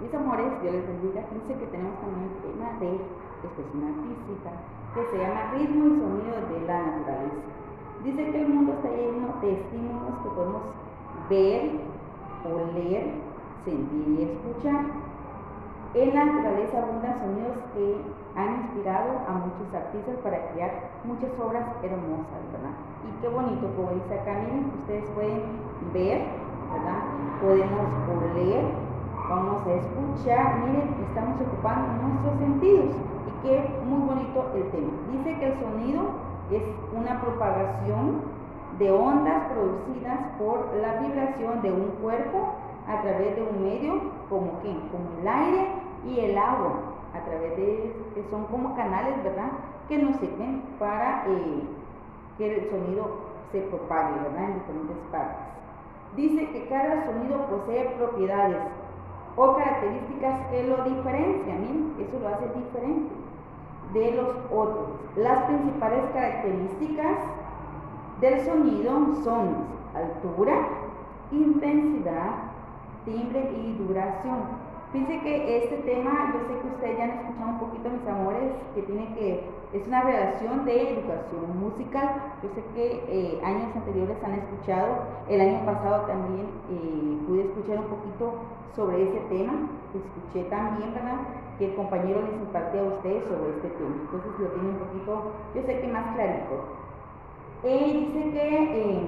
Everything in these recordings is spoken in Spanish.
Mis amores, Dios les bendiga. Fíjense que tenemos también un tema de expresión artística que se llama ritmo y sonido de la naturaleza. Dice que el mundo está lleno de estímulos que podemos ver, oler, sentir y escuchar. En la naturaleza abundan sonidos que han inspirado a muchos artistas para crear muchas obras hermosas, ¿verdad? Y qué bonito, como dice acá, miren, ustedes pueden ver, ¿verdad? Podemos oler, vamos a escuchar, miren, estamos ocupando nuestros sentidos y qué muy bonito el tema. Dice que el sonido es una propagación de ondas producidas por la vibración de un cuerpo a través de un medio como el aire y el agua, a través de, que son como canales, ¿verdad?, que nos sirven para que el sonido se propague, ¿verdad?, en diferentes partes. Dice que cada sonido posee propiedades o características que lo diferencian, ¿bien? Eso lo hace diferente de los otros. Las principales características del sonido son altura, intensidad, timbre y duración. Fíjense que este tema, yo sé que ustedes ya han escuchado un poquito, mis amores, es una relación de educación musical. Yo sé que años anteriores han escuchado, el año pasado también pude escuchar un poquito sobre ese tema. Escuché también, ¿verdad?, que el compañero les impartía a ustedes sobre este tema. Entonces lo tiene un poquito, yo sé que más clarito. Dice que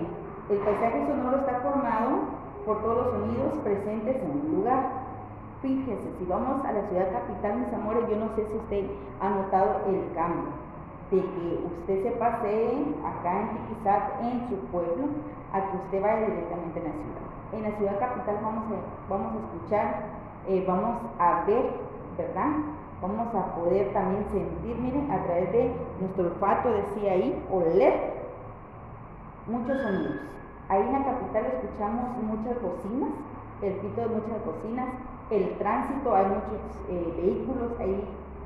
el paisaje sonoro está formado por todos los sonidos presentes en un lugar. Fíjese, si vamos a la ciudad capital, mis amores, yo no sé si usted ha notado el cambio de que usted se pasee acá en Tiquizat, en su pueblo, a que usted vaya directamente a la ciudad. En la ciudad capital vamos a escuchar, vamos a ver, ¿verdad? Vamos a poder también sentir, miren, a través de nuestro olfato, decía ahí, oler muchos sonidos. Ahí en la capital escuchamos muchas bocinas, el pito de muchas bocinas, el tránsito, hay muchos vehículos, ahí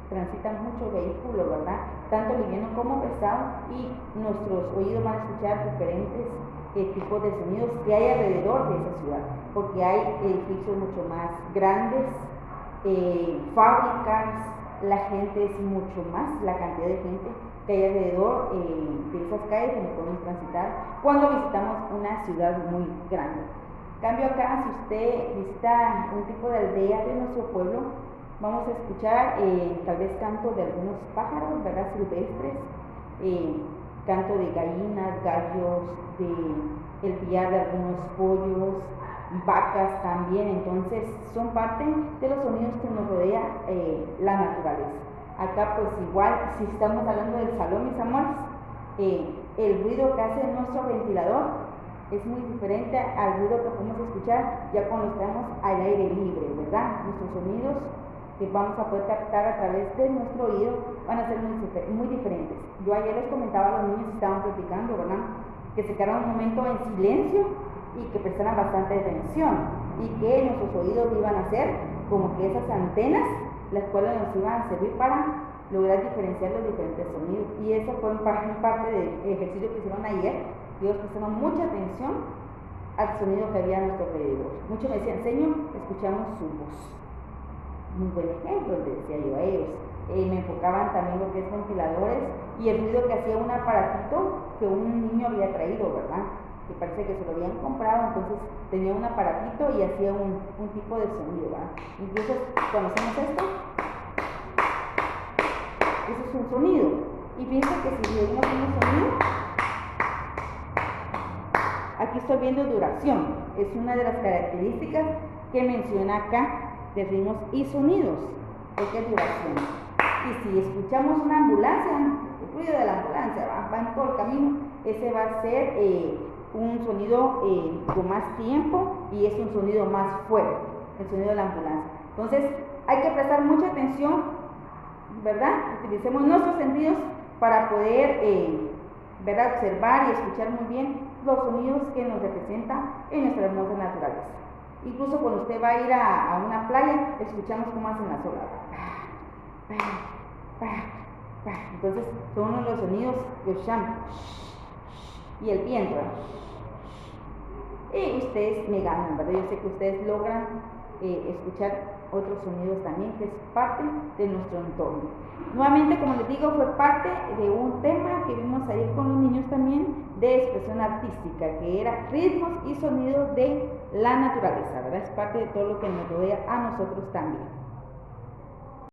transitan muchos vehículos, ¿verdad?, tanto liviano como pesado, y nuestros oídos van a escuchar diferentes tipos de sonidos que hay alrededor de esa ciudad, porque hay edificios mucho más grandes, fábricas, la gente es mucho más, la cantidad de gente que hay alrededor de esas calles que podemos transitar cuando visitamos una ciudad muy grande. Cambio acá, si usted visita un tipo de aldea de nuestro pueblo, vamos a escuchar tal vez canto de algunos pájaros, ¿verdad?, silvestres, canto de gallinas, gallos, el piar de algunos pollos, vacas también. Entonces son parte de los sonidos que nos rodea la naturaleza. Acá pues igual, si estamos hablando del salón, mis amores, el ruido que hace nuestro ventilador es muy diferente al ruido que podemos escuchar ya cuando estamos al aire libre, ¿verdad? Nuestros sonidos que vamos a poder captar a través de nuestro oído van a ser muy diferentes. Yo ayer les comentaba a los niños que estaban platicando, ¿verdad?, que se quedaran un momento en silencio y que prestaran bastante atención, y que nuestros oídos iban a ser como que esas antenas, las cuales nos iban a servir para lograr diferenciar los diferentes sonidos. Y eso fue en parte del ejercicio que hicieron ayer. Ellos prestaron mucha atención al sonido que había a nuestro alrededor. Muchos me decían, Señor, escuchamos su voz. Muy buen ejemplo, les decía yo a ellos. Me enfocaban también lo que es ventiladores y el ruido que hacía un aparatito que un niño había traído, ¿verdad?, que parece que se lo habían comprado, entonces tenía un aparatito y hacía un tipo de sonido, ¿verdad? Incluso cuando hacemos esto, eso es un sonido. Y fíjense que si le dimos un sonido, aquí estoy viendo duración, es una de las características que menciona acá de ritmos y sonidos, porque es duración. Y si escuchamos una ambulancia, el ruido de la ambulancia va en todo el camino, ese va a ser un sonido con más tiempo y es un sonido más fuerte, el sonido de la ambulancia. Entonces hay que prestar mucha atención, ¿verdad? Utilicemos nuestros sentidos para poder ¿verdad?, observar y escuchar muy bien los sonidos que nos representan en nuestra hermosa naturaleza. Incluso cuando usted va a ir a una playa, escuchamos cómo hacen las olas. Entonces son uno de los sonidos que escuchamos. Y el viento. Y ustedes me ganan, ¿verdad? Yo sé que ustedes logran escuchar otros sonidos también, que es parte de nuestro entorno. Nuevamente, como les digo, fue parte de un tema que vimos ayer con los niños también, de expresión artística, que era ritmos y sonidos de la naturaleza, ¿verdad? Es parte de todo lo que nos rodea a nosotros también.